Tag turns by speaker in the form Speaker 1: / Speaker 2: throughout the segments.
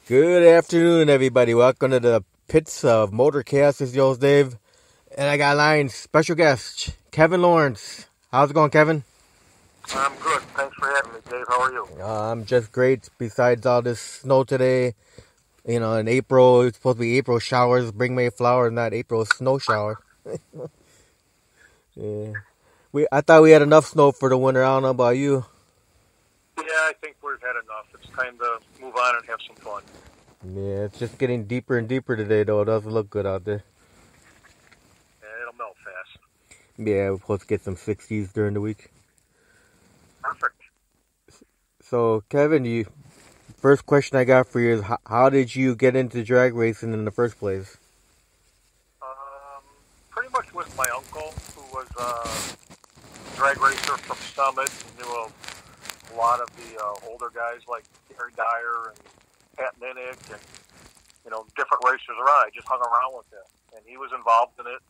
Speaker 1: Good afternoon, everybody. Welcome to the pits of Motorcast. This is yours, Dave. And I got line special guest, Kevin Lawrence. How's it going, Kevin?
Speaker 2: I'm good. Thanks for having me, Dave. How are you?
Speaker 1: I'm just great. Besides all this snow today, in April, it's supposed to be April showers, bring May flowers, not April snow shower. Yeah. I thought we had enough snow for the winter. I don't know about you.
Speaker 2: Yeah, I think we've had enough. It's time to move on and have some fun.
Speaker 1: Yeah, it's just getting deeper and deeper today, though. It doesn't look good out there.
Speaker 2: Yeah, it'll melt fast.
Speaker 1: Yeah, we're supposed to get some 60s during the week.
Speaker 2: Perfect.
Speaker 1: So, Kevin, first question I got for you is how did you get into drag racing in the first place?
Speaker 2: Pretty much with my uncle, who was a drag racer from Summit. He knew a lot of the older guys like Gary Dyer and Pat Minnick and, different racers around. I just hung around with him. And he was involved in it.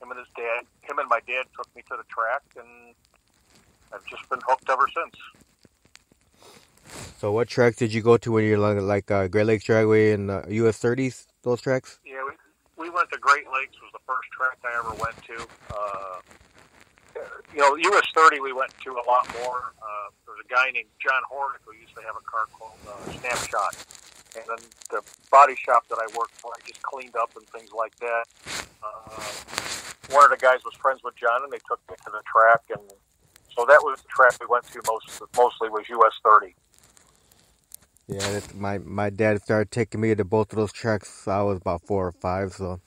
Speaker 2: And him and my dad took me to the track, and I've just been hooked ever since.
Speaker 1: So what tracks did you go to when you were like Great Lakes Dragway and US 30s, those tracks?
Speaker 2: Yeah, we went to Great Lakes, was the first track I ever went to. US 30 we went to a lot more. There was a guy named John Hornick who used to have a car called Snapshot. And then the body shop that I worked for, I just cleaned up and things like that. One of the guys was friends with John, and they took me to the track. And so that was the track we went to mostly was US 30.
Speaker 1: Yeah, my dad started taking me to both of those tracks. I was about 4 or 5, so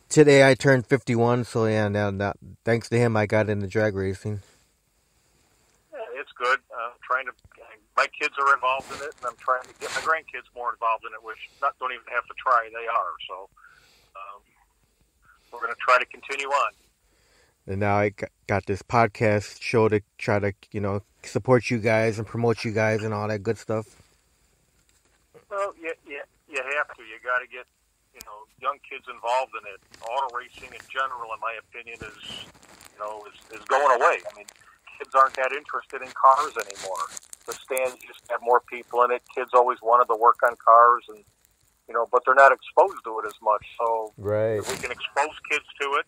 Speaker 1: today I turned 51. So yeah, now thanks to him, I got into drag racing.
Speaker 2: Yeah, it's good. My kids are involved in it, and I'm trying to get my grandkids more involved in it, which don't even have to try; they are. So we're going to try to continue on.
Speaker 1: And now I got this podcast show to try to support you guys and promote you guys and all that good stuff.
Speaker 2: Well, you have to. You got to get, young kids involved in it. Auto racing in general, in my opinion, is going away. I mean, kids aren't that interested in cars anymore. The stands just have more people in it. Kids always wanted to work on cars, and but they're not exposed to it as much. So
Speaker 1: right,
Speaker 2: if we can expose kids to it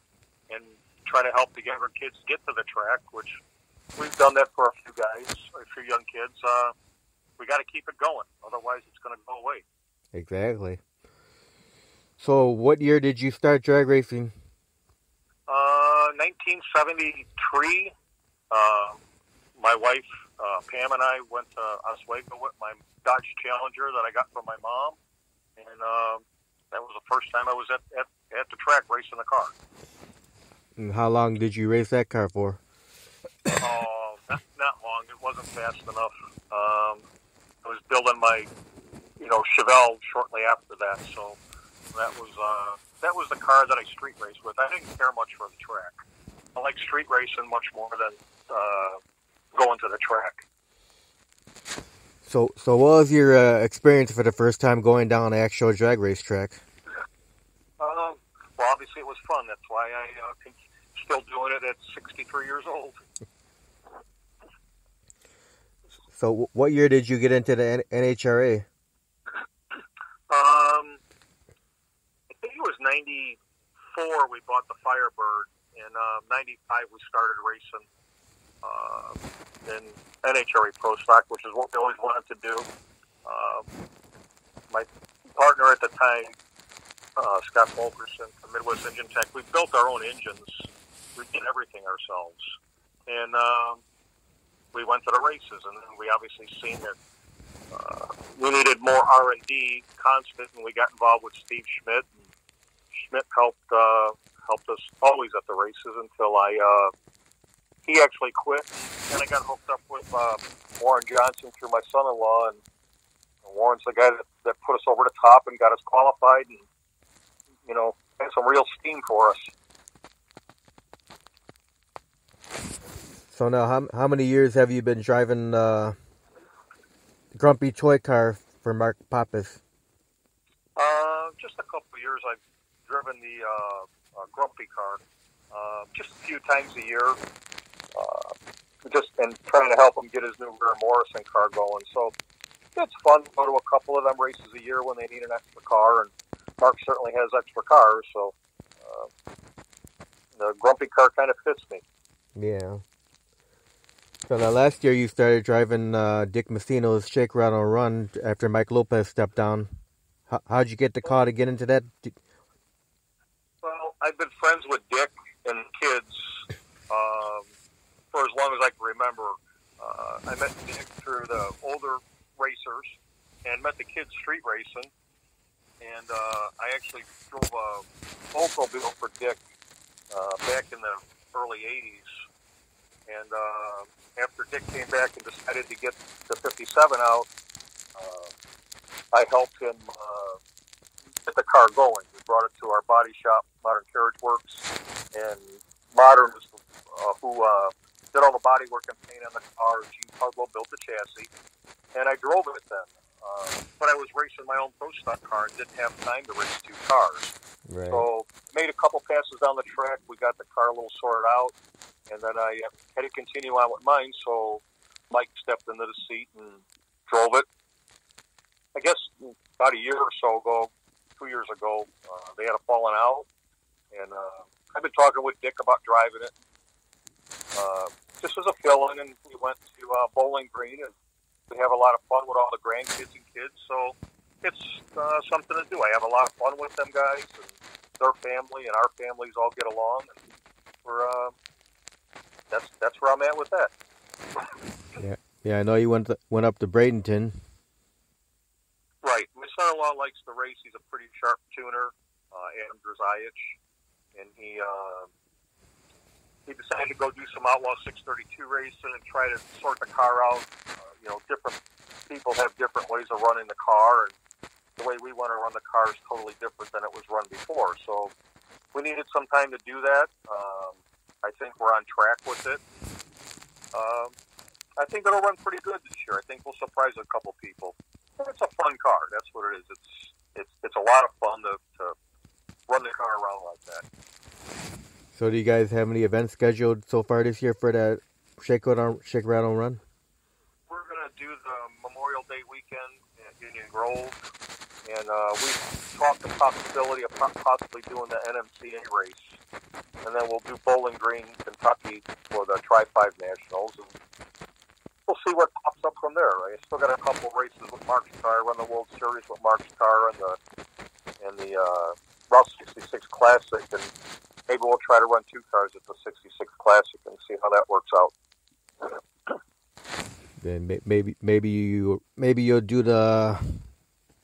Speaker 2: and try to help the younger kids get to the track, which we've done that for a few guys, a few young kids. We got to keep it going. Otherwise, it's going to go away.
Speaker 1: Exactly. So, what year did you start drag racing?
Speaker 2: 1973. My wife, Pam, and I went to Oswego with my Dodge Challenger that I got from my mom. And that was the first time I was at the track racing the car.
Speaker 1: And how long did you race that car for?
Speaker 2: Oh, not long. It wasn't fast enough. I was building my, Chevelle shortly after that, so that was the car that I street raced with. I didn't care much for the track. I like street racing much more than going to the track.
Speaker 1: So what was your experience for the first time going down an actual drag race track?
Speaker 2: Well, obviously it was fun. That's why I'm still doing it at 63 years old.
Speaker 1: So what year did you get into the NHRA?
Speaker 2: I think it was 94 we bought the Firebird. In 95 we started racing in NHRA Pro Stock, which is what we always wanted to do. My partner at the time, Scott Fulkerson from Midwest Engine Tech, we built our own engines. We did everything ourselves. And we went to the races, and then we obviously seen that we needed more R&D constant, and we got involved with Steve Schmidt. And Schmidt helped us always at the races until he actually quit, and I got hooked up with Warren Johnson through my son-in-law, and Warren's the guy that put us over the top and got us qualified, and had some real steam for us.
Speaker 1: So now, how many years have you been driving Grumpy Toy Car for Mark Pappas?
Speaker 2: Just a couple of years. I've driven the Grumpy car just a few times a year, just and trying to help him get his new Rear Morrison car going. So it's fun to go to a couple of them races a year when they need an extra car, and Mark certainly has extra cars, so the grumpy car kind of fits me.
Speaker 1: Yeah. So now last year you started driving Dick Messino's Shake, Rattle, and Run after Mike Lopez stepped down. How'd you get the call to get into that?
Speaker 2: Well, I've been friends with Dick and the kids for as long as I can remember. I met Dick through the older racers and met the kids street racing. And I actually drove a Oldsmobile for Dick back in the early 80s. And after Dick came back and decided to get the 57 out, I helped him get the car going. We brought it to our body shop, Modern Carriage Works, and Modern is who did all the body work and paint on the car. Gene Tugwell built the chassis, and I drove it then. But I was racing my own pro stock car and didn't have time to race two cars.
Speaker 1: Right.
Speaker 2: So made a couple passes down the track. We got the car a little sorted out, and then I had to continue on with mine. So Mike stepped into the seat and drove it. I guess about a year or so ago, 2 years ago, they had a falling out, and I've been talking with Dick about driving it just as a fill-in, and we went to Bowling Green, and we have a lot of fun with all the grandkids and kids, so it's something to do. I have a lot of fun with them guys, and their family and our families all get along, and that's where I'm at with that.
Speaker 1: Yeah. I know you went up to Bradenton.
Speaker 2: Right. My son-in-law likes to race. He's a pretty sharp tuner, Adam Drzajic, and he decided to go do some Outlaw 632 racing and try to sort the car out. Different people have different ways of running the car, and the way we want to run the car is totally different than it was run before. So we needed some time to do that. I think we're on track with it. I think it'll run pretty good this year. I think we'll surprise a couple people. It's a fun car. That's what it is. It's a lot of fun to run the car around like that.
Speaker 1: So do you guys have any events scheduled so far this year for that Shake, Rattle, and Run?
Speaker 2: We're going to do the Memorial Day weekend at Union Grove, and we've talked the possibility of possibly doing the NMCA race, and then we'll do Bowling Green, Kentucky for the Tri-5 Nationals, and we'll see what pops up from there. I still got a couple races with Mark's car. I run the World Series with Mark's car and the Route 66 Classic, and maybe we'll try to run two cars at the 66 Classic and see how that works out.
Speaker 1: Then maybe you'll do the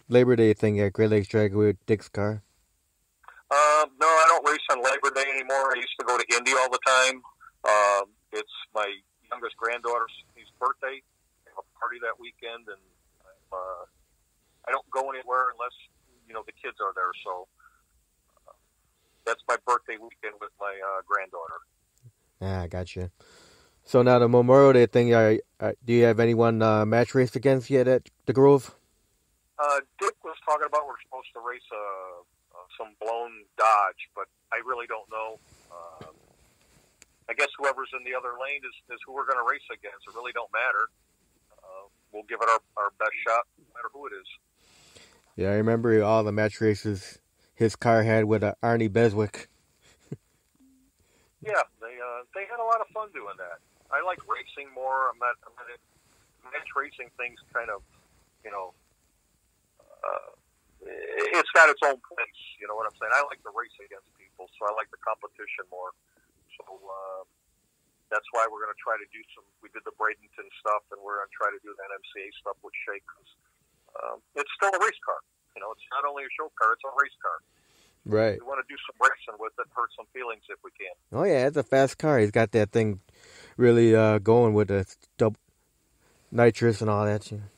Speaker 1: Labor Day thing at Great Lakes Drag with Dick's car.
Speaker 2: No, I don't race on Labor Day anymore. I used to go to Indy all the time. It's my youngest granddaughter's birthday. I have a party that weekend, and I don't go anywhere unless the kids are there. So that's my birthday weekend with my granddaughter.
Speaker 1: Ah, I gotcha. So now the Memorial Day thing, do you have anyone match race against yet at the Grove?
Speaker 2: Dick was talking about we're supposed to race some blown Dodge, but I really don't know. I guess whoever's in the other lane is who we're going to race against. It really don't matter. We'll give it our best shot, no matter who it is.
Speaker 1: Yeah, I remember all the match races his car had with Arnie Beswick.
Speaker 2: Yeah, they had a lot of fun doing that. I like racing more. Match racing things kind of, it's got its own place. You know what I'm saying? I like to race against people, so I like the competition more. So that's why we're going to try to do we did the Bradenton stuff, and we're going to try to do the NMCA stuff with Shake, because it's still a race car. It's not only a show car, it's a race car.
Speaker 1: Right.
Speaker 2: We want to do some racing with it, hurt some feelings if we can.
Speaker 1: Oh, yeah, it's a fast car. He's got that thing really going with the double nitrous and all that. Yeah.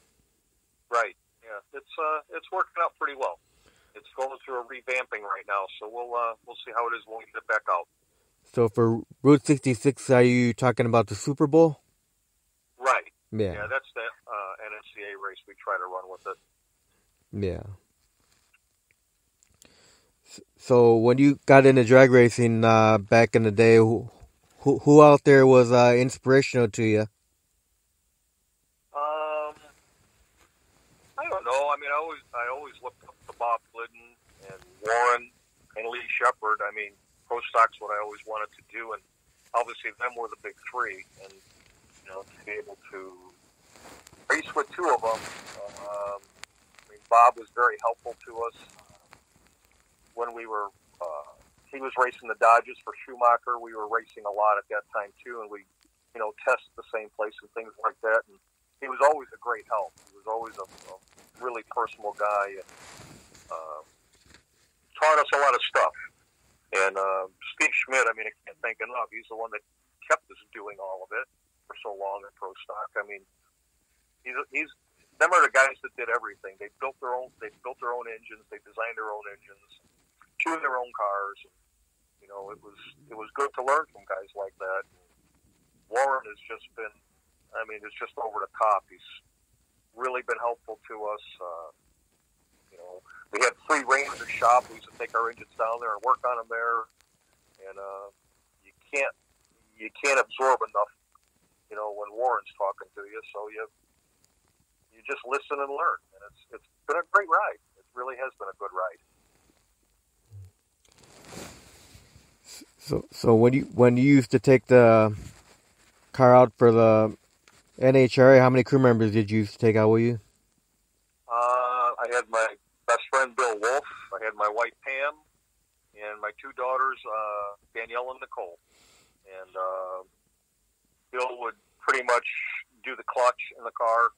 Speaker 2: Right. Yeah. It's working out pretty well. It's going through a revamping right now, so we'll see how it is when we get it back out.
Speaker 1: So for Route 66, are you talking about the Super Bowl?
Speaker 2: Right.
Speaker 1: Yeah.
Speaker 2: Yeah, that's the NMCA race we try to run with it.
Speaker 1: Yeah. So when you got into drag racing back in the day, who out there was inspirational to you?
Speaker 2: No, I mean, I always looked up to Bob Glidden and Warren and Lee Shepard. I mean, Pro Stock's what I always wanted to do, and obviously them were the big three. And to be able to race with two of them. I mean, Bob was very helpful to us when we were. He was racing the Dodges for Schumacher. We were racing a lot at that time too, and we, test the same place and things like that. And he was always a great help. He was always a really personal guy, and taught us a lot of stuff. And Steve Schmidt, I mean, I can't thank enough. He's the one that kept us doing all of it for so long at Pro Stock. I mean, he's them are the guys that did everything. They built their own engines. They designed their own engines, tuned their own cars. And, it was good to learn from guys like that. And Warren has just been, I mean, it's just over the top. He's really been helpful to us. We had free reign at the shop. We used to take our engines down there and work on them there. And you can't absorb enough, when Warren's talking to you. So you just listen and learn. And it's been a great ride. It really has been a good ride.
Speaker 1: So when you used to take the car out for the NHRA, how many crew members did you used to take out with you?
Speaker 2: I had my best friend Bill Wolf. I had my wife Pam, and my two daughters Danielle and Nicole. And Bill would pretty much do the clutch in the car.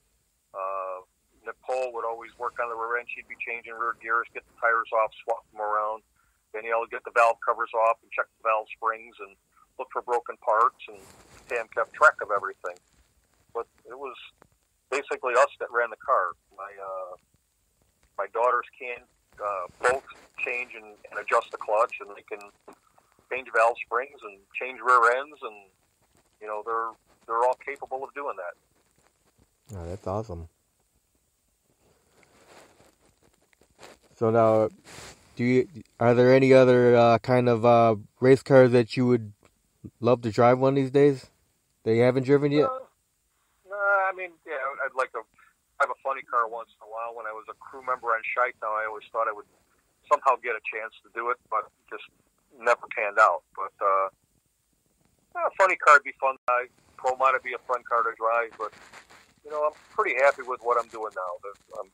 Speaker 2: Nicole would always work on the rear end. She'd be changing rear gears, get the tires off, swap them around. Danielle would get the valve covers off and check the valve springs and look for broken parts. And Pam kept track of everything. But it was basically us that ran the car. My daughters can both change and adjust the clutch, and they can change valve springs and change rear ends, and they're all capable of doing that.
Speaker 1: Oh, that's awesome. So now, are there any other kind of race cars that you would love to drive one of these days that you haven't driven yet?
Speaker 2: I mean, yeah, I'd like to have a funny car once in a while. When I was a crew member on Scheitau, I always thought I would somehow get a chance to do it, but just never panned out. But a funny car would be fun. Pro might be a fun car to drive, but I'm pretty happy with what I'm doing now. I'm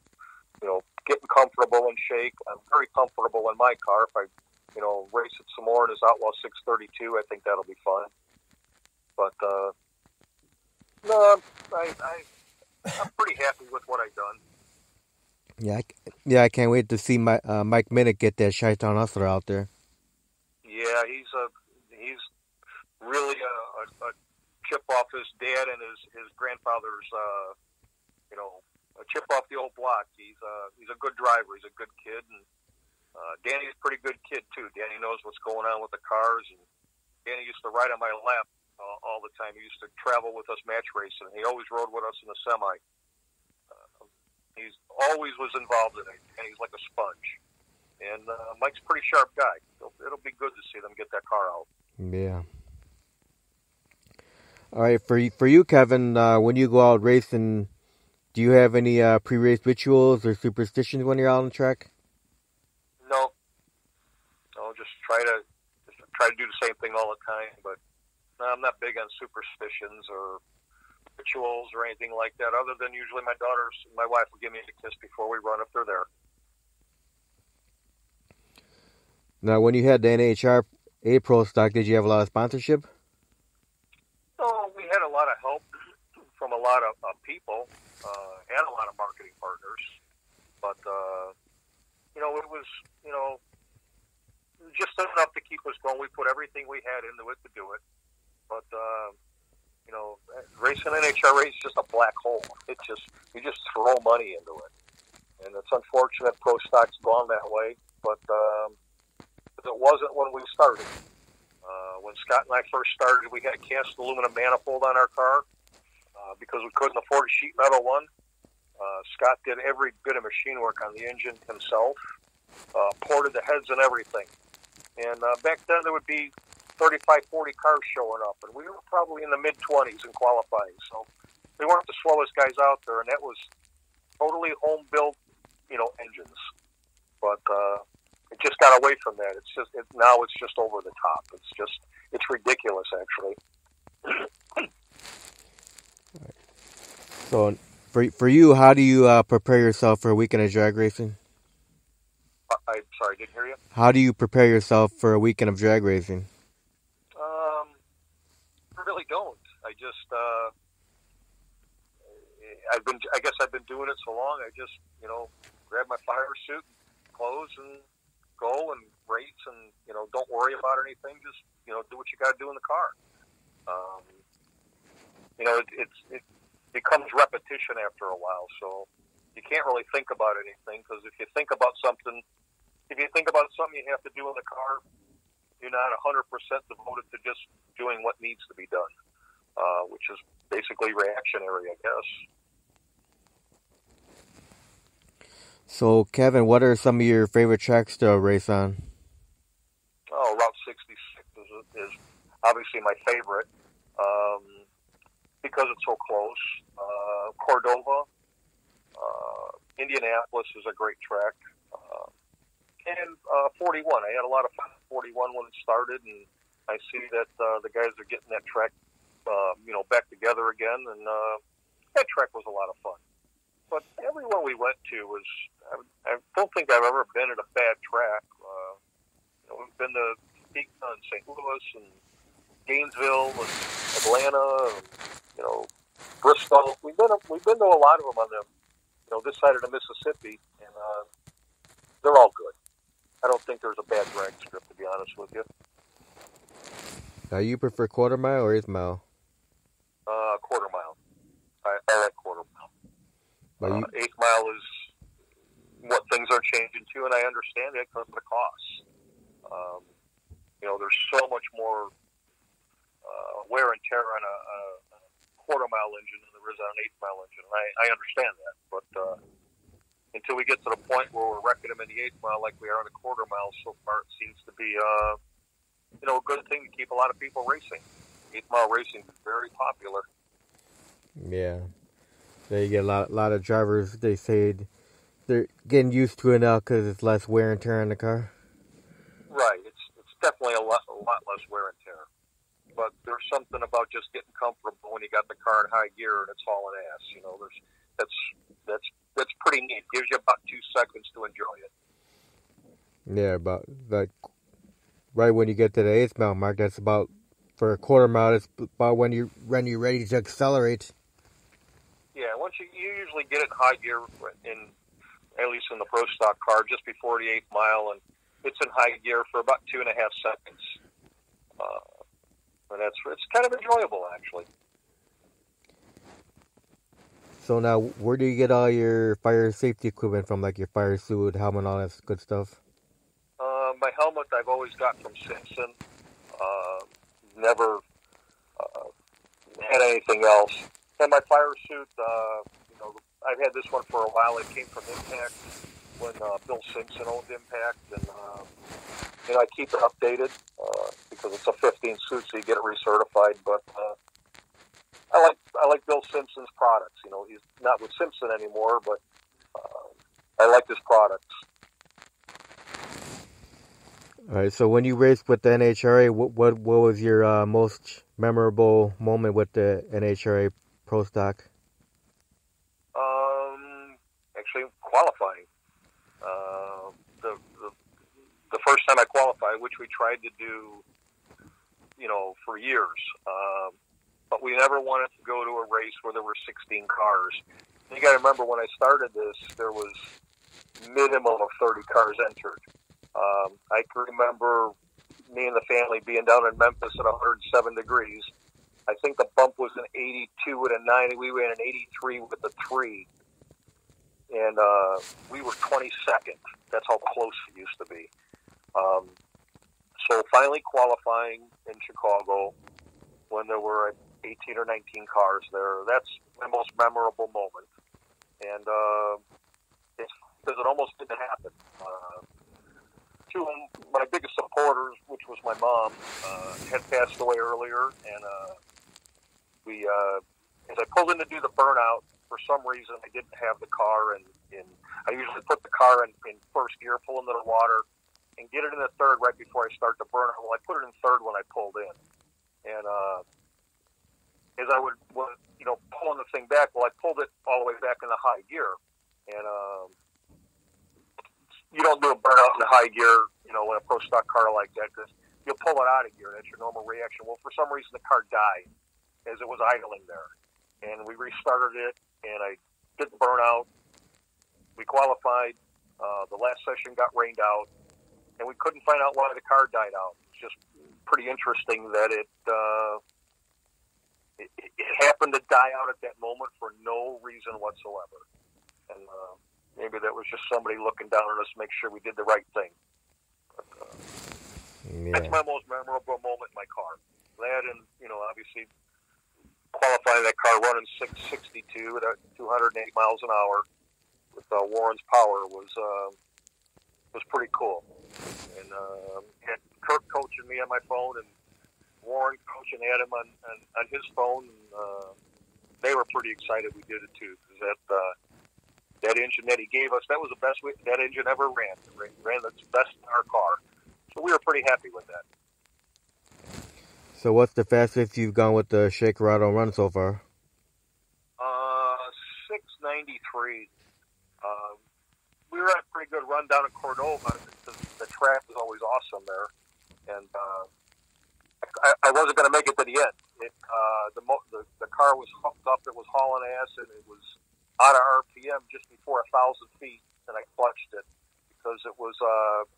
Speaker 2: getting comfortable in shake. I'm very comfortable in my car. If I race it some more in his Outlaw 632, I think that'll be fun. But no, I'm pretty happy with what I've done.
Speaker 1: Yeah, I can't wait to see Mike Minnick get that Scheitau Hustler out there.
Speaker 2: Yeah, he's really a chip off his dad and his grandfather's, a chip off the old block. He's a good driver. He's a good kid, and Danny's a pretty good kid too. Danny knows what's going on with the cars, and Danny used to ride on my lap all the time. He used to travel with us match racing. He always rode with us in the semi. He's always was involved in it, and he's like a sponge. And Mike's a pretty sharp guy. It'll be good to see them get that car out.
Speaker 1: Yeah. All right, for you, Kevin, when you go out racing, do you have any pre-race rituals or superstitions when you're out on the track?
Speaker 2: No, just try to do the same thing all the time. But no, I'm not big on superstitions or rituals or anything like that. Other than usually my wife will give me a kiss before we run if they're there.
Speaker 1: Now, when you had the NHRA Pro Stock, did you have a lot of sponsorship?
Speaker 2: Oh, we had a lot of help from a lot of people and a lot of marketing partners. But, it was, just enough to keep us going. We put everything we had into it to do it. But, racing NHRA is just a black hole. You just throw money into it. And it's unfortunate Pro Stock's gone that way. But it wasn't when we started. When Scott and I first started, we had a cast aluminum manifold on our car because we couldn't afford a sheet metal one. Scott did every bit of machine work on the engine himself, ported the heads and everything. And back then there would be 35, 40 cars showing up, and we were probably in the mid-20s in qualifying. So we weren't the slowest guys out there, and that was totally home built, engines. But it just got away from that. Now it's just over the top. It's ridiculous, actually.
Speaker 1: So, for you, how do you prepare yourself for a weekend of drag racing?
Speaker 2: I'm sorry, I didn't hear you.
Speaker 1: How do you prepare yourself for a weekend of drag racing?
Speaker 2: I really don't. I just, I guess I've been doing it so long. I just, grab my fire suit, clothes, and go and race, and don't worry about anything. Just do what you got to do in the car. It becomes repetition after a while, so you can't really think about anything, because if you think about something you have to do in the car, you're not 100% devoted to just doing what needs to be done, which is basically reactionary, I guess.
Speaker 1: So, Kevin, what are some of your favorite tracks to race on?
Speaker 2: Oh, Route 66 is obviously my favorite, because it's so close. Cordova, Indianapolis is a great track. And 41. I had a lot of fun at 41 when it started, and I see that the guys are getting that track, back together again, and that track was a lot of fun. But everyone we went to was, I don't think I've ever been at a bad track. We've been to St. Louis and Gainesville and Atlanta, and, Bristol. We've been to a lot of them on this side of the Mississippi, and they're all good. I don't think there's a bad drag strip, to be honest with you.
Speaker 1: Now, you prefer quarter mile or eighth mile?
Speaker 2: Quarter mile. I like quarter mile. Eighth mile is what things are changing to, and I understand it because of the costs. There's so much more wear and tear on a quarter mile engine than there is on an eighth mile engine. And I understand that, but until we get to the point where we're wrecking them in the eighth mile like we are in the quarter mile, so far it seems to be a good thing to keep a lot of people racing. Eighth mile racing is very popular.
Speaker 1: Yeah. They get a lot of drivers, they say they're getting used to it now because it's less wear and tear on the car. Right.
Speaker 2: It's definitely a lot less wear and tear. But there's something about just getting comfortable when you got the car in high gear and it's hauling ass. That's pretty neat. Gives you about 2 seconds to enjoy it.
Speaker 1: Yeah, about right when you get to the eighth mile mark, that's about, for a quarter mile, it's about when you're ready to accelerate.
Speaker 2: Yeah, once you usually get it in high gear, at least in the Pro Stock car, just before the 8th mile, and it's in high gear for about 2.5 seconds. And it's kind of enjoyable, actually.
Speaker 1: So now, where do you get all your fire safety equipment from, like your fire suit, helmet, all that good stuff?
Speaker 2: My helmet I've always got from Simpson. Never had anything else. And my fire suit, I've had this one for a while. It came from Impact when Bill Simpson owned Impact, and I keep it updated because it's a 15 suit, so you get it recertified. But I like Bill Simpson's products. He's not with Simpson anymore, but I like his products.
Speaker 1: All right. So when you raced with the NHRA, what was your most memorable moment with the NHRA Pro Stock?
Speaker 2: Actually, qualifying. The first time I qualified, which we tried to do, for years, but we never wanted to go to a race where there were 16 cars. You got to remember, when I started this, there was minimum of 30 cars entered. I can remember me and the family being down in Memphis at 107 degrees. I think the bump was an 82 with a 9. We ran an 83 with a 3. And we were 22nd. That's how close it used to be. So finally qualifying in Chicago when there were 18 or 19 cars there, that's my most memorable moment. And it's because it almost didn't happen. Two of my biggest supporters, which was my mom, had passed away earlier, and we, as I pulled in to do the burnout, for some reason I didn't have the car, and I usually put the car in first gear, pull into the water, and get it in the third right before I start to burn it. Well, I put it in third when I pulled in, and as I would pulling the thing back, well, I pulled it all the way back in the high gear, and you don't do a burnout in the high gear, in a pro stock car like that, because you'll pull it out of gear. That's your normal reaction. Well, for some reason, the car died as it was idling there. And we restarted it, and I did the burnout. We qualified. The last session got rained out, and we couldn't find out why the car died out. It's just pretty interesting that it happened to die out at that moment for no reason whatsoever. And maybe that was just somebody looking down on us to make sure we did the right thing. But, that's my most memorable moment in my car. That and, obviously qualifying that car running 662 at 208 miles an hour with Warren's power was pretty cool. And had Kirk coaching me on my phone and Warren coaching Adam on his phone. And, they were pretty excited we did it too, because that engine that he gave us, that was the best that engine ever ran. It ran the best in our car. So we were pretty happy with that.
Speaker 1: So what's the fastest you've gone with the Shakerado run so far?
Speaker 2: 693. We were at a pretty good run down in Cordova. The track was always awesome there. And I wasn't going to make it to the end. The car was hooked up. It was hauling ass, and it was out of RPM just before 1,000 feet, and I clutched it because it was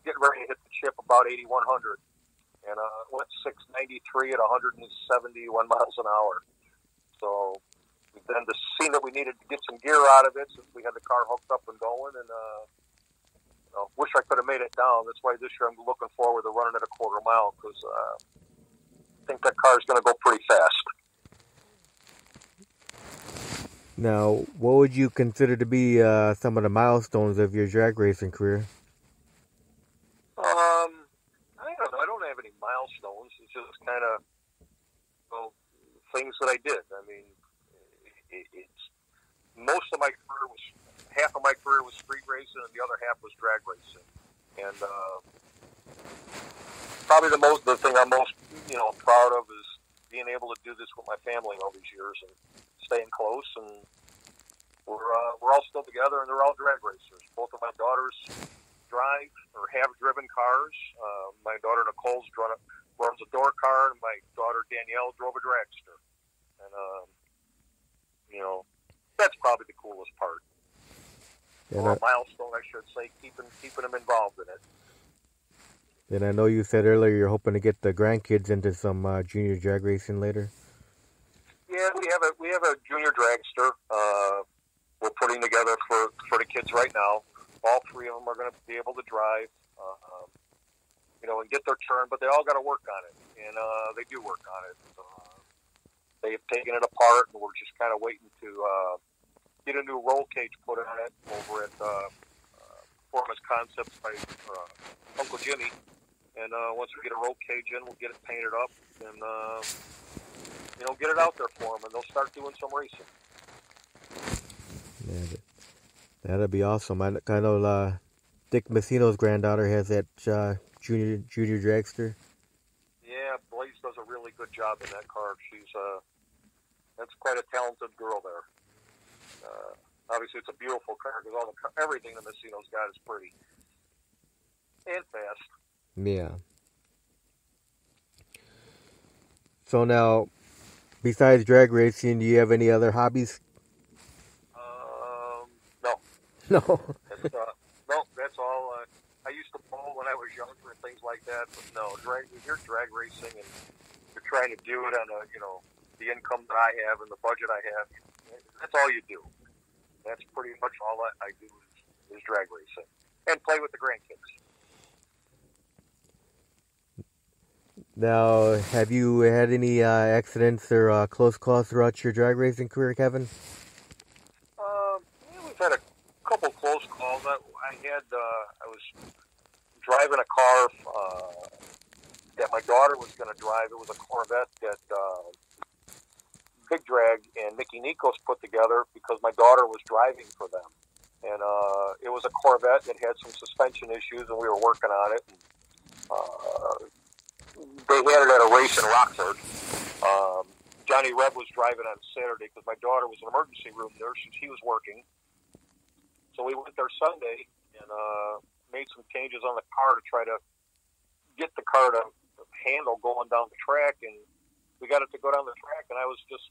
Speaker 2: getting ready to hit the chip about 8,100, and went 693 at 171 miles an hour. So then to see that we needed to get some gear out of it since we had the car hooked up and going, and wish I could have made it down. That's why this year I'm looking forward to running at a quarter mile, because I think that car is going to go pretty fast.
Speaker 1: Now, what would you consider to be some of the milestones of your drag racing career?
Speaker 2: I don't have any milestones. It's just kind of things that I did. I mean, it's most of my career was half of my career was street racing, and the other half was drag racing. And probably the thing I'm most proud of is being able to do this with my family all these years and staying close. And we're all still together, and they're all drag racers. Both of my daughters drive or have driven cars. My daughter Nicole's runs a door car, and my daughter Danielle drove a dragster. And that's probably the coolest part. Or a milestone, I should say, keeping them involved in it.
Speaker 1: And I know you said earlier you're hoping to get the grandkids into some junior drag racing later.
Speaker 2: Yeah, we have a junior dragster we're putting together for the kids right now. All three of them are going to be able to drive, and get their turn, but they all got to work on it, and they do work on it. They have taken it apart, and we're just kind of waiting to get a new roll cage put on it over at Performance Concepts by Uncle Jimmy. And once we get a roll cage in, we'll get it painted up and, get it out there for them, and they'll start doing some racing.
Speaker 1: Yeah, that'll be awesome. I know Dick Messino's granddaughter has that junior dragster.
Speaker 2: Yeah, Blaze does a really good job in that car. That's quite a talented girl there. Obviously, it's a beautiful car because everything the Messino's got is pretty and fast.
Speaker 1: Yeah. So now, besides drag racing, do you have any other hobbies?
Speaker 2: No.
Speaker 1: No.
Speaker 2: That's all. I used to bowl when I was younger and things like that, but no, you're drag racing and you're trying to do it on the income that I have and the budget I have. That's all you do. That's pretty much all I do is drag racing and play with the grandkids.
Speaker 1: Now, have you had any accidents or close calls throughout your drag racing career, Kevin?
Speaker 2: We've had a couple close calls. I was driving a car that my daughter was going to drive. It was a Corvette that Pig Drag and Mickey Nikos put together because my daughter was driving for them. And it was a Corvette that had some suspension issues, and we were working on it. And, they had it at a race in Rockford. Johnny Reb was driving on Saturday because my daughter was an emergency room nurse and she was working. So we went there Sunday and made some changes on the car to try to get the car to handle going down the track. And we got it to go down the track, and I was just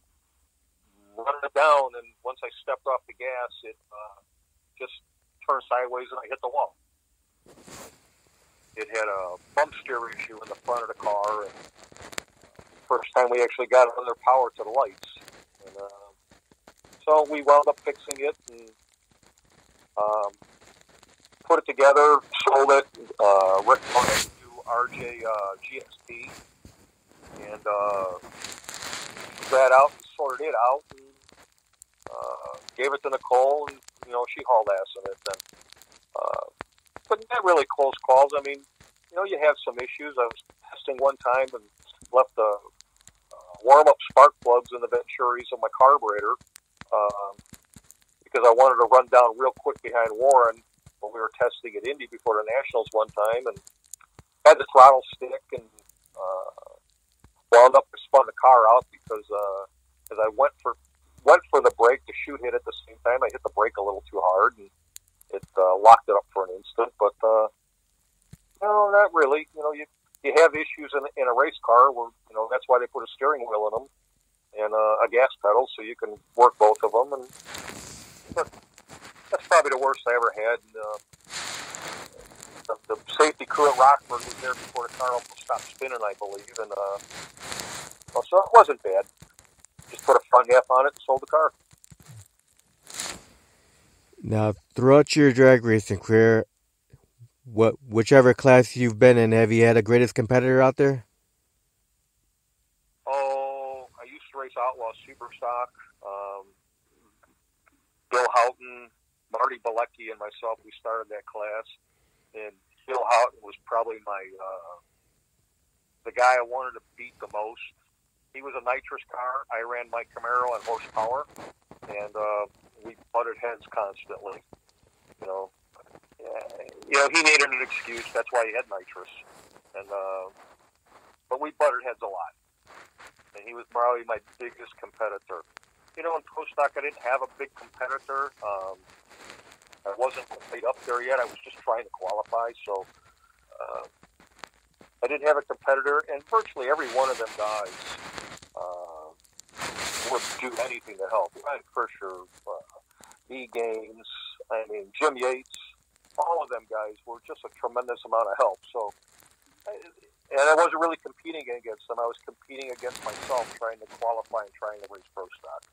Speaker 2: running it down. And once I stepped off the gas, it just turned sideways and I hit the wall. It had a bump steer issue in the front of the car, and first time we actually got it under power to the lights. And so we wound up fixing it and put it together, sold it. Rick bought it to RJ GSP, and that out and sorted it out, and gave it to Nicole, and she hauled ass in it. And but not really close calls. I mean, you have some issues. I was testing one time and left the warm-up spark plugs in the Venturis of my carburetor because I wanted to run down real quick behind Warren when we were testing at Indy before the Nationals one time, and had the throttle stick and wound up and spun the car out because as I went for the brake, the chute hit at the same time. I hit the brake a little too hard, and it locked it up for an instant. But no, not really. You have issues in a race car where that's why they put a steering wheel in them and a gas pedal so you can work both of them. And that's probably the worst I ever had. And, the safety crew at Rockford was there before the car almost stopped spinning, I believe. And so it wasn't bad. Just put a front half on it and sold the car.
Speaker 1: Now, throughout your drag racing career, whichever class you've been in, have you had a greatest competitor out there?
Speaker 2: Oh, I used to race Outlaw Superstock. Bill Houghton, Marty Bilecki, and myself, we started that class. And Bill Houghton was probably the guy I wanted to beat the most. He was a nitrous car. I ran my Camaro on horsepower, and we butted heads constantly. He needed an excuse. That's why he had nitrous. And but we butted heads a lot. And he was probably my biggest competitor. In pro stock, I didn't have a big competitor. I wasn't quite up there yet. I was just trying to qualify. So I didn't have a competitor. And virtually every one of them guys would do anything to help. Ryan Krischer, E-Gaines, Jim Yates, all of them guys were just a tremendous amount of help. So, and I wasn't really competing against them. I was competing against myself, trying to qualify and trying to race pro stock.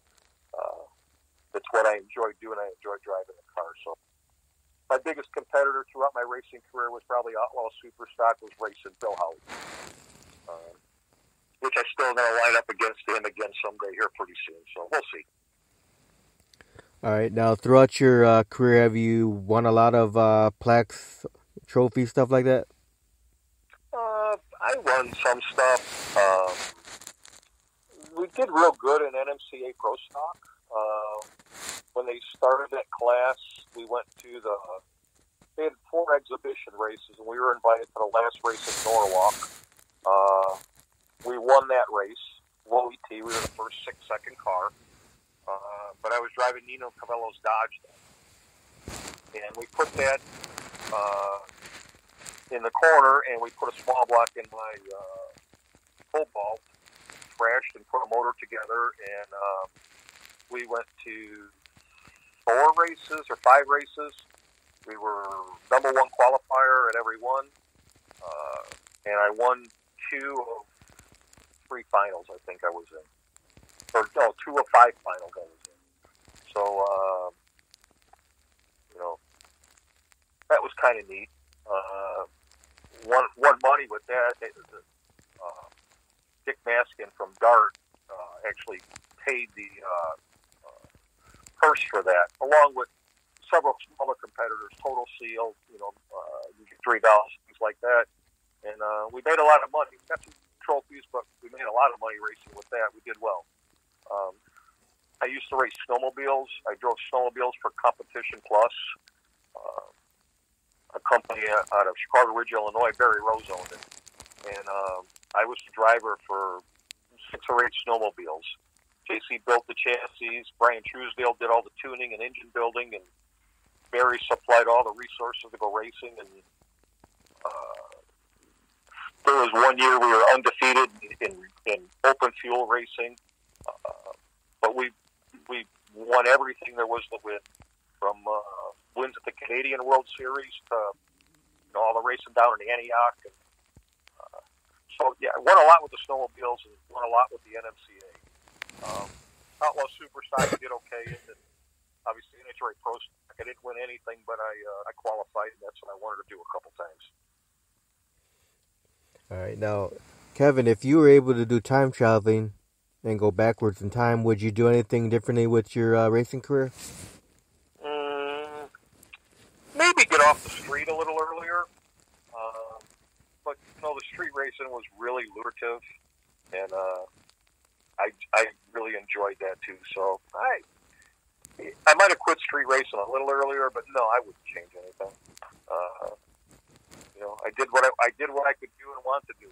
Speaker 2: That's what I enjoyed doing. I enjoyed driving the car. So my biggest competitor throughout my racing career was probably Outlaw Superstock, was racing Bill Houghton, which I still going to line up against him again someday here pretty soon. So we'll see.
Speaker 1: All right. Now, throughout your career, have you won a lot of plaques, trophies, stuff like that?
Speaker 2: I won some stuff. We did real good in NMCA Pro Stock. When they started that class, we went to they had 4 exhibition races, and we were invited to the last race in Norwalk. We won that race, low ET. We were the first 6-second car. But I was driving Nino Cavello's Dodge then. And we put that in the corner, and we put a small block in my Cobalt, crashed and put a motor together, and we went to 4 races or 5 races. We were number 1 qualifier at every one, and I won 2 of 3 finals, I think I was in. Or no, 2 of 5 finals I was in. So, that was kind of neat. Won money with that. Dick Maskin from Dart actually paid the purse for that, along with several smaller competitors, Total Seal, $3, things like that. And we made a lot of money. We got some trophies, but we made a lot of money racing with that. We did well. I used to race snowmobiles. I drove snowmobiles for Competition Plus, a company out of Chicago Ridge, Illinois. Barry Rose owned it. And I was the driver for 6 or 8 snowmobiles. JC built the chassis. Brian Truesdale did all the tuning and engine building, and Barry supplied all the resources to go racing. And there was one year we were undefeated in open fuel racing, but we won everything there was to win, from wins at the Canadian World Series to all the racing down in Antioch. And, so yeah, I won a lot with the snowmobiles and won a lot with the NMCA. Outlaw Superstock did okay, and obviously NHRA Pro Stock. I didn't win anything, but I qualified, and that's what I wanted to do a couple times.
Speaker 1: All right, now, Kevin, if you were able to do time traveling and go backwards in time, would you do anything differently with your racing career?
Speaker 2: Maybe get off the street a little earlier. But the street racing was really lucrative, and I really enjoyed that too. So I might have quit street racing a little earlier, but no, I wouldn't change anything. I did what I could do and want to do.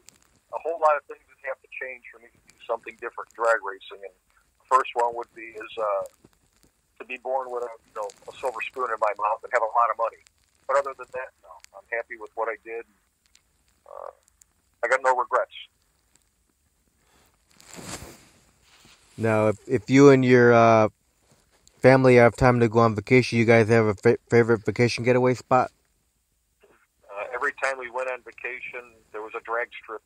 Speaker 2: A whole lot of things would have to change for me to do something different in drag racing, and the first one would be to be born with a silver spoon in my mouth and have a lot of money. But other than that, no, I'm happy with what I did. I got no regrets.
Speaker 1: Now, if you and your family have time to go on vacation, you guys have a favorite vacation getaway spot?
Speaker 2: Every time we went on vacation, there was a drag strip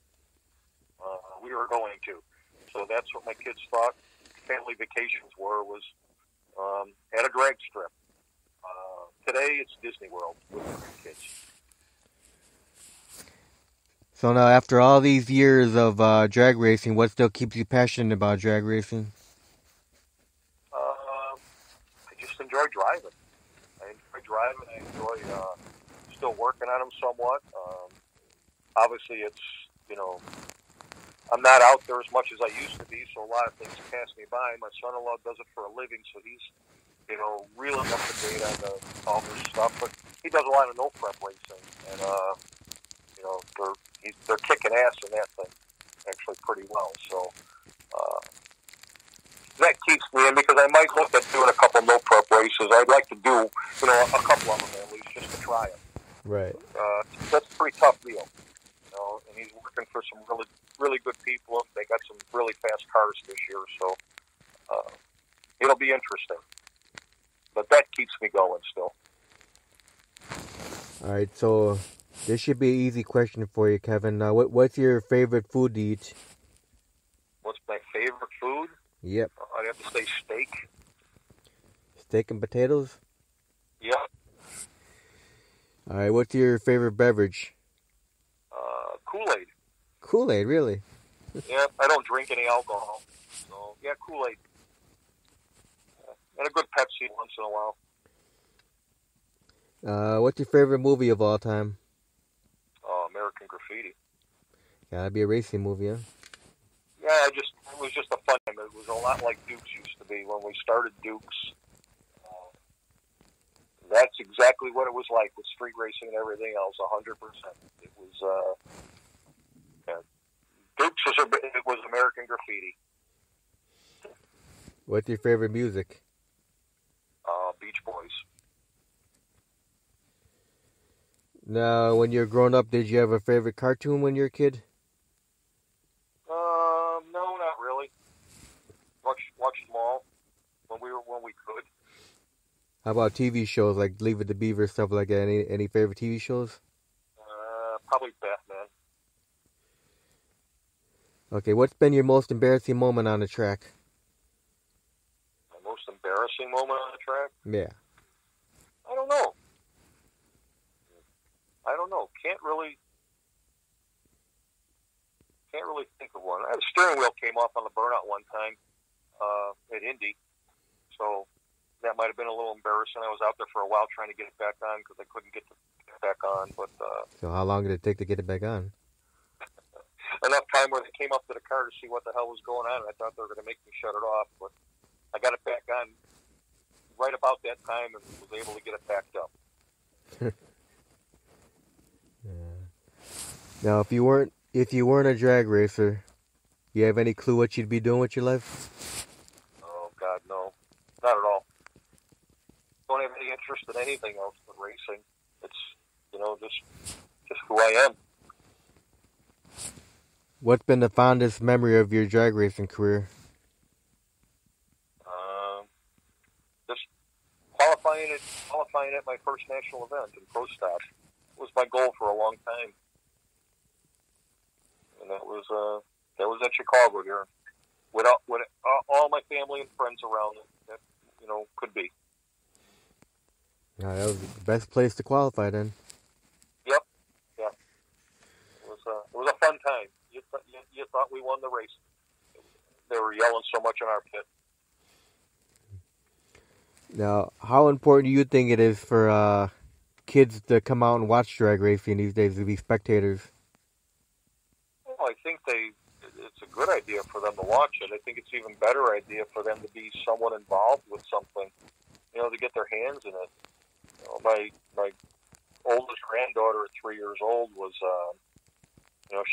Speaker 2: we were going to. So that's what my kids thought family vacations was at a drag strip. Today, it's Disney World with my kids.
Speaker 1: So now, after all these years of drag racing, what still keeps you passionate about drag racing?
Speaker 2: I just enjoy driving. I enjoy still working on them somewhat. Obviously, it's, I'm not out there as much as I used to be, so a lot of things pass me by. My son-in-law does it for a living, so he's, really up to date on all this stuff. But he does a lot of no-prep racing, and, they're kicking ass in that thing, actually pretty well. So that keeps me in, because I might look at doing a couple no-prep races. I'd like to do, a couple of them at least, just to try them.
Speaker 1: Right.
Speaker 2: That's a pretty tough deal, and he's working for some really, really good people. They got some really fast cars this year, so it'll be interesting. But that keeps me going still.
Speaker 1: All right, so this should be an easy question for you, Kevin. What's your favorite food to eat?
Speaker 2: What's my favorite food?
Speaker 1: Yep.
Speaker 2: I'd have to say steak.
Speaker 1: Steak and potatoes?
Speaker 2: Yep.
Speaker 1: All right, what's your favorite beverage?
Speaker 2: Kool-Aid.
Speaker 1: Kool-Aid, really?
Speaker 2: Yeah, I don't drink any alcohol. So, yeah, Kool-Aid. And a good Pepsi once in a while.
Speaker 1: What's your favorite movie of all time?
Speaker 2: American Graffiti.
Speaker 1: Gotta be a racing movie, huh?
Speaker 2: Yeah, it was just a fun time. It was a lot like Dukes used to be when we started Dukes. That's exactly what it was like with street racing and everything else, 100%. It was, Dukes was American Graffiti.
Speaker 1: What's your favorite music?
Speaker 2: Beach Boys.
Speaker 1: Now, when you were growing up, did you have a favorite cartoon when you were a kid?
Speaker 2: No, not really. Watched them all when we could.
Speaker 1: How about TV shows like Leave It to Beaver, stuff like that? Any favorite TV shows?
Speaker 2: Probably Batman.
Speaker 1: Okay, what's been your most embarrassing moment on the track?
Speaker 2: My most embarrassing moment on the track?
Speaker 1: Yeah.
Speaker 2: I don't know. Can't really think of one. The steering wheel came off on the burnout one time at Indy, so that might have been a little embarrassing. I was out there for a while trying to get it back on because I couldn't get it back on. But
Speaker 1: so how long did it take to get it back on?
Speaker 2: enough time where they came up to the car to see what the hell was going on. And I thought they were going to make me shut it off, but I got it back on right about that time and was able to get it backed up.
Speaker 1: Now, if you weren't a drag racer, you have any clue what you'd be doing with your life?
Speaker 2: Oh God, no, not at all. Don't have any interest in anything else but racing. It's just who I am.
Speaker 1: What's been the fondest memory of your drag racing career?
Speaker 2: Just qualifying at my first national event in Pro Stock was my goal for a long time, and that was at Chicago here, with all my family and friends around that could be.
Speaker 1: That was the best place to qualify then.
Speaker 2: Yep, yeah. It was a fun time. You thought we won the race. They were yelling so much in our pit.
Speaker 1: Now, how important do you think it is for kids to come out and watch drag racing these days, to be spectators?
Speaker 2: Well, I think it's a good idea for them to watch it. I think it's an even better idea for them to be someone involved with something, to get their hands in it. My oldest granddaughter at 3 years old was,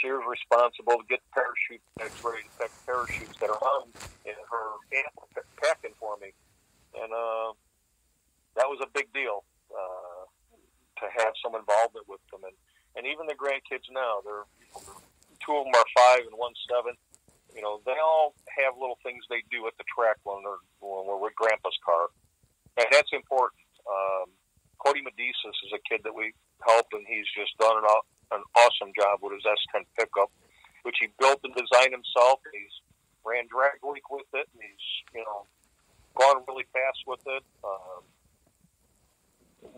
Speaker 2: she was responsible to get parachute packs ready to pack parachutes that are on in her aunt packing for me. And that was a big deal to have some involvement with them. And even the grandkids now, two of them are 5 and one's 7. They all have little things they do at the track when we're with Grandpa's car. And that's important. Cody Medicis is a kid that we help, and he's just done an awesome job with his S10 pickup, which he built and designed himself. And he's ran drag week with it, and he's gone really fast with it.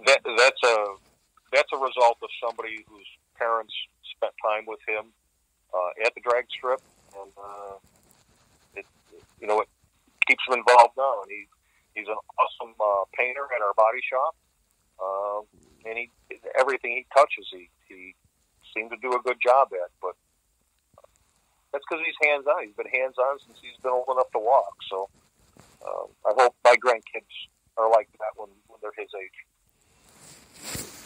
Speaker 2: That's a result of somebody whose parents spent time with him at the drag strip, and it keeps him involved now. And he's an awesome painter at our body shop, and everything he touches, he seems to do a good job at. But that's because he's hands-on. He's been hands-on since he's been old enough to walk. So I hope my grandkids are like that when they're his age.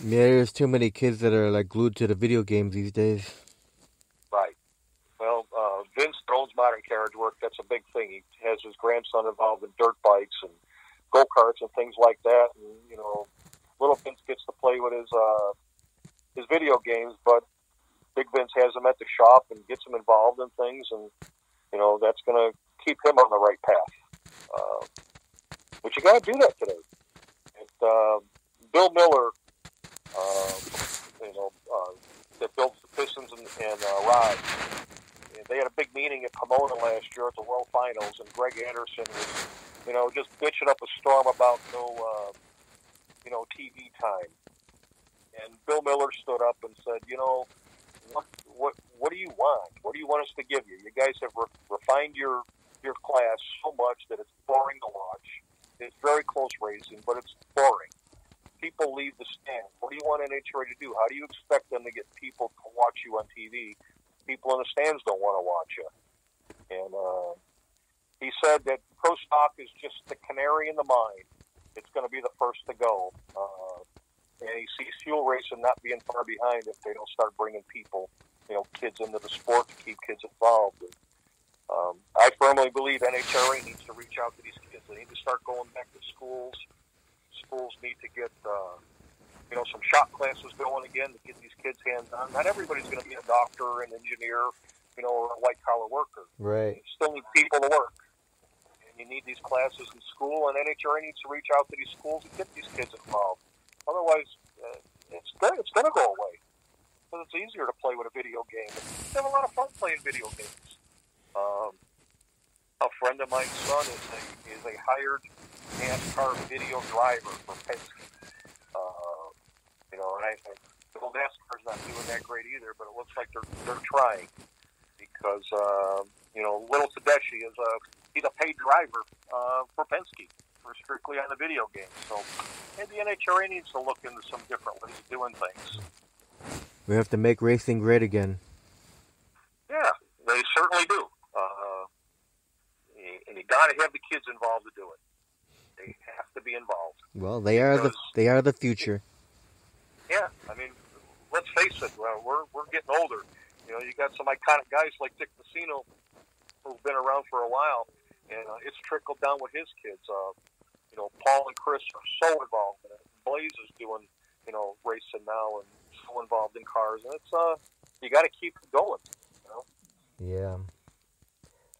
Speaker 1: Yeah, there's too many kids that are like glued to the video games these days.
Speaker 2: Right. Well, Vince owns Modern Carriage Work. That's a big thing. He has his grandson involved in dirt bikes and go-karts and things like that. And, little Vince gets to play with his video games, but Big Vince has him at the shop and gets him involved in things, and, that's going to keep him on the right path. But you got to do that today. Bill Miller, that builds the Pistons and rods. And they had a big meeting at Pomona last year at the World Finals, and Greg Anderson was, just bitching up a storm about no TV time. And Bill Miller stood up and said, what do you want? What do you want us to give you? You guys have refined your class so much that it's boring to watch. It's very close racing, but it's boring. People leave the stand. What do you want NHRA to do? How do you expect them to get people to watch you on TV? People in the stands don't want to watch you. And he said that Pro Stock is just the canary in the mine. It's going to be the first to go. And he sees fuel racing not being far behind if they don't start bringing people, kids into the sport to keep kids involved. And, I firmly believe NHRA needs to reach out to these kids. They need to start going back to schools. Schools need to get, some shop classes going again to get these kids hands-on. Not everybody's going to be a doctor, an engineer, or a white-collar worker.
Speaker 1: Right.
Speaker 2: You still need people to work. And you need these classes in school, and NHRA needs to reach out to these schools and get these kids involved. Otherwise, it's going to go away. Because it's easier to play with a video game. They have a lot of fun playing video games. A friend of my son is a hired NASCAR video driver for Penske. And NASCAR's not doing that great either, but it looks like they're trying because Little Tedeschi he's a paid driver for Penske, for strictly on the video game. So maybe NHRA needs to look into some different ways of doing things.
Speaker 1: We have to make racing great again.
Speaker 2: Yeah, got to have the kids involved to do it. They have to be involved.
Speaker 1: Well, they are the future.
Speaker 2: Yeah, I mean, let's face it. We're getting older. You know, you got some iconic guys like Dick Messino who've been around for a while, and it's trickled down with his kids. You know, Paul and Chris are so involved in it. Blaze is doing, you know, racing now and so involved in cars, and it's you got to keep it going. You know?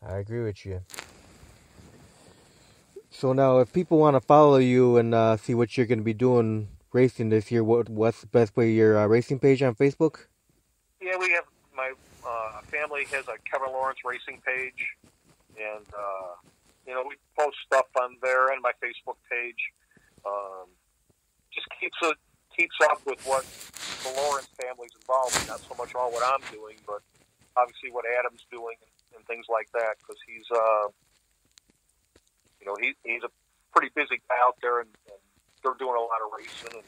Speaker 1: Yeah, I agree with you. So now, if people want to follow you and see what you're going to be doing racing this year, what's the best way? Your racing page on Facebook?
Speaker 2: Yeah, we have my family has a Kevin Lawrence racing page, and you know, we post stuff on there and my Facebook page. Just keeps up with what the Lawrence family's involved in. Not so much all what I'm doing, but obviously what Adam's doing and things like that, because he's you know, he's a pretty busy guy out there, and they're doing a lot of racing, and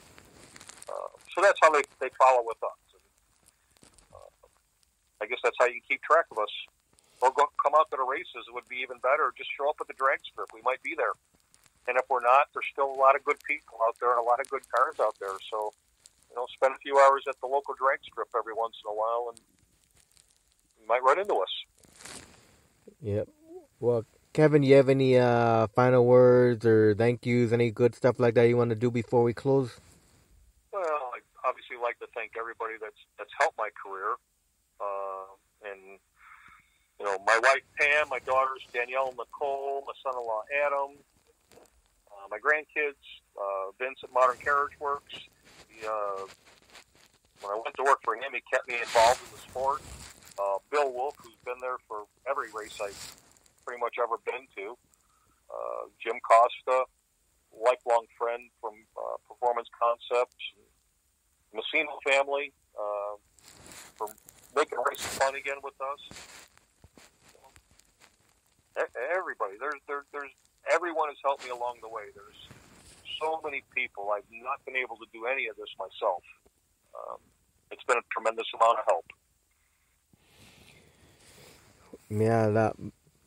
Speaker 2: so that's how they follow with us. And, I guess that's how you keep track of us. Or come out to the races. It would be even better. Just show up at the drag strip. We might be there. And if we're not, there's still a lot of good people out there and a lot of good cars out there. So, you know, spend a few hours at the local drag strip every once in a while, and you might run into us.
Speaker 1: Yep. Well, Kevin, you have any final words or thank yous, any good stuff like that you want to do before we close?
Speaker 2: Well, I obviously like to thank everybody that's helped my career. And, you know, my wife, Pam, my daughters, Danielle and Nicole, my son-in-law, Adam, my grandkids, Vince at Modern Carriage Works. When I went to work for him, he kept me involved in the sport. Bill Wolf, who's been there for every race I've pretty much ever been to. Jim Costa, lifelong friend from Performance Concepts. Messino family, for making racing fun again with us. Everybody, there's everyone has helped me along the way. There's so many people. I've not been able to do any of this myself. It's been a tremendous amount of help.
Speaker 1: Yeah,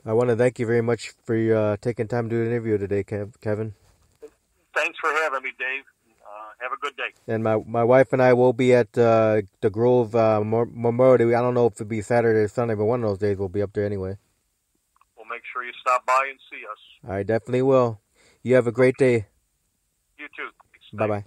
Speaker 1: I want to thank you very much for taking time to do an interview today, Kevin.
Speaker 2: Thanks for having me, Dave. Have a good day.
Speaker 1: And my wife and I will be at the Grove Memorial Day. I don't know if it'll be Saturday or Sunday, but one of those days we'll be up there anyway.
Speaker 2: We'll make sure you stop by and see us.
Speaker 1: I definitely will. You have a great day.
Speaker 2: You too.
Speaker 1: Bye-bye.